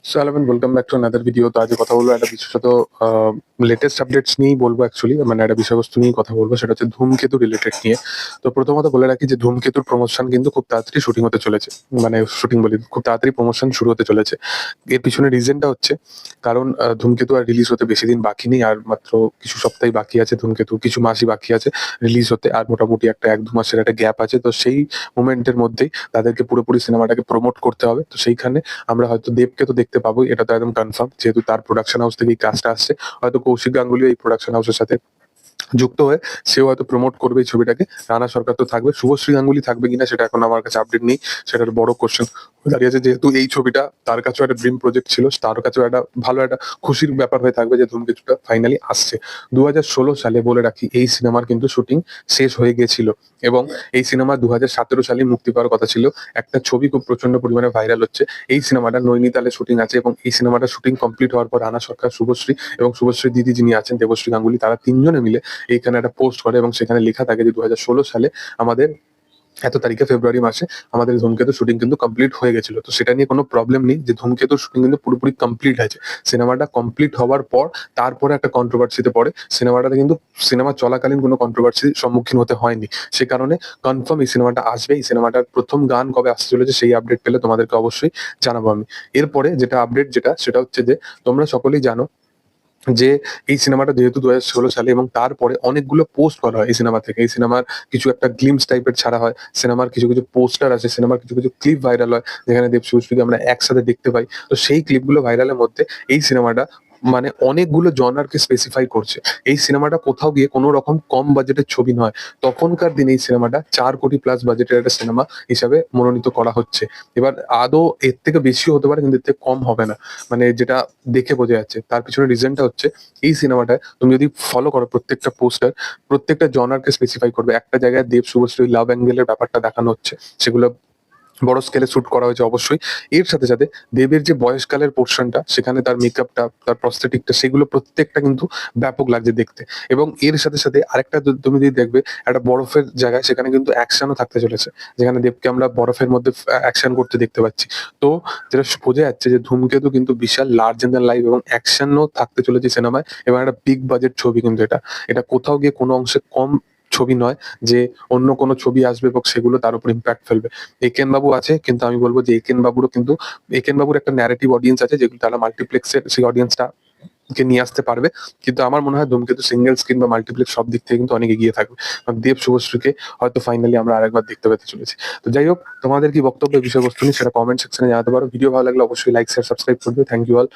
So hello and welcome back to another video. তো আজকে কথা বলবো একটা বিশেষত লেটেস্ট আপডেটস নিয়েই বলবো অ্যাকচুয়ালি, মানে একটা বিষয়বস্তু নিয়েই কথা বলবো, সেটা হচ্ছে ধূমকেতু রিলেটেড নিয়ে। তো প্রথমত বলে রাখি যে ধূমকেতুর প্রমোশন কিন্তু খুব তাড়াতাড়ি শুটিং হতে চলেছে, মানে শুটিং বলি, খুব তাড়াতাড়ি প্রমোশন শুরু হতে চলেছে। এর পিছনে রিজনটা হচ্ছে কারণ ধূমকেতু আর রিলিজ হতে বেশি দিন বাকি নেই, আর মাত্র কিছু সপ্তাহই বাকি আছে, ধূমকেতু কিছু মাসই বাকি আছে রিলিজ হতে, আর মোটামুটি একটা ১-২ মাসের একটা গ্যাপ আছে। তো সেই মোমেন্টের মধ্যেই তাদেরকে পুরোপুরি সিনেমাটাকে প্রমোট করতে হবে। তো সেইখানে আমরা হয়তো দেবকে তো দেখতে পাবোই, এটা তো একদম কনফার্ম, যেহেতু তার প্রোডাকশন হাউস থেকে এই কাজটা আসছে। হয়তো কৌশিক গাঙ্গুলিও এই প্রোডাকশন হাউসের সাথে যুক্ত হয়ে সেও হয়তো প্রমোট করবে এই ছবিটাকে। রানা সরকার তো থাকবে, শুভশ্রী গাঙ্গুলি থাকবে কিনা সেটা এখন আমার কাছে আপডেট নেই, সেটার বড় কোশ্চেন দাঁড়িয়েছে। যেহেতু এই ছবিটা তার কাছেও একটা ড্রিম প্রজেক্ট ছিল, তার কাছেও একটা ভালো একটা খুশির ব্যাপার হয়ে থাকবে যে ধূমকেতুটা ফাইনালি আসছে। ২০১৬ সালে বলে রাখি এই সিনেমার কিন্তু শুটিং শেষ হয়ে গেছিল, এবং এই সিনেমা ২০১৭ সালে মুক্তি পাওয়ার কথা ছিল। একটা ছবি খুব প্রচন্ড পরিমাণে ভাইরাল হচ্ছে, এই সিনেমাটা নৈনিতালে শুটিং আছে, এবং এই সিনেমাটা শুটিং কমপ্লিট হওয়ার পর রানা সরকার, শুভশ্রী এবং শুভশ্রী দিদি যিনি আছেন দেবশ্রী গাঙ্গুলি, তারা তিনজনে মিলে এইখানে একটা পোস্ট করে, এবং সেখানে লেখা থাকে যে ২০১৬ সালে আমাদের এত তারিখে ফেব্রুয়ারি মাসে আমাদের ধূমকেতু শুটিং কিন্তু কমপ্লিট হয়ে গেছিল। তো সেটা নিয়ে কোনো প্রবলেম নেই যে ধূমকেতুর শুটিং কিন্তু পুরোপুরি কমপ্লিট হয়েছে। সিনেমাটা কমপ্লিট হওয়ার পর তারপরে একটা কন্ট্রোভার্সিতে পড়ে। সিনেমাটাতে কিন্তু সিনেমা চলাকালীন কোনো কন্ট্রোভার্সির সম্মুখীন হতে হয়নি। সে কারণে কনফার্ম এই সিনেমাটা আসবে। এই সিনেমাটার ১ম গান কবে আসতে চলেছে সেই আপডেট পেলে তোমাদেরকে অবশ্যই জানাবো আমি। এরপরে যেটা আপডেট সেটা হচ্ছে যে তোমরা সকলেই জানো যে এই সিনেমাটা যেহেতু ২০১৬ সালে, এবং তারপরে অনেকগুলো পোস্ট করা হয় এই সিনেমা থেকে। এই সিনেমার কিছু একটা গ্লিম্পস টাইপের ছাড়া হয়। সিনেমার কিছু পোস্টার আছে, সিনেমার কিছু ক্লিপ ভাইরাল হয়, যেখানে দেব শুভশ্রীকে আমরা একসাথে দেখতে পাই। তো সেই ক্লিপগুলো ভাইরালের মধ্যে এই সিনেমাটা মানে অনেকগুলো জনারকে স্পেসিফাই করছে। এই সিনেমাটা কোথাও গিয়ে কোনো রকম কম বাজেটের ছবি নয়। তখনকার দিনে এই সিনেমাটা ৪ কোটি প্লাস বাজেটের একটা সিনেমা হিসাবে মনোনীত করা হচ্ছে। এবার আদৌ এর থেকে বেশিও হতে পারে, কিন্তু এর থেকে কম হবে না। মানে যেটা দেখে বোঝা যাচ্ছে। তার পিছনে রিজনটা হচ্ছে এই সিনেমাটায় তুমি যদি ফলো করো প্রত্যেকটা পোস্টার, প্রত্যেকটা জনারকে স্পেসিফাই করবে। একটা জায়গায় দেব শুভশ্রী লাভ অ্যাঙ্গেলের ব্যাপারটা দেখানো হচ্ছে, সেগুলো বড় স্কেলে শুট করা হয়েছে অবশ্যই। এর সাথে দেবের যে বয়সকালের পোরশনটা, সেখানে তার মেকআপটা, তার প্রস্থেটিকটা, সেগুলো প্রত্যেকটা কিন্তু ব্যাপক লাগছে দেখতে। এবং এর সাথে আরেকটা তুমি যদি দেখবে একটা বরফের জায়গায়, সেখানে কিন্তু অ্যাকশনও থাকতে চলেছে, যেখানে দেবকে আমরা বরফের মধ্যে অ্যাকশন করতে দেখতে পাচ্ছি। তো যেটা বোঝা যাচ্ছে যে ধূমকেতু কিন্তু বিশাল লার্জ এন্ড লাইভ এবং অ্যাকশনও থাকতে চলেছে সিনেমায়, এবং একটা বিগ বাজেট ছবি কিন্তু এটা। এটা কোথাও গিয়ে কোনো অংশে কম ছবি নয় যে অন্য কোনো ছবি আসবে এবং সেগুলো তার উপর ইম্প্যাক্ট ফেলবে। একেন বাবু আছে, কিন্তু আমি বলবো যে একেন বাবুর একটা ন্যারেটিভ অডিয়েন্স আছে, যেগুলো তারা মাল্টিপ্লেক্সের সেই অডিয়েন্সটা কে নিয়ে আসতে পারবে। কিন্তু আমার মনে হয় ধূমকেতু সিঙ্গেল স্ক্রিন বা মাল্টিপ্লেক্স সব দিক থেকে কিন্তু অনেক এগিয়ে থাকবে। কারণ দেব শুভশ্রীকে হয়তো ফাইনালি আমরা আরেকবার দেখতে পেতে চলেছি। তো যাই হোক, তোমাদের কি বক্তব্য এই বিষয়বস্তু নিয়ে সেটা কমেন্ট সেকশনে জানাতে পারো। ভিডিও ভালো লাগলে অবশ্যই লাইক শেয়ার সাবস্ক্রাইব করবে। Thank you all.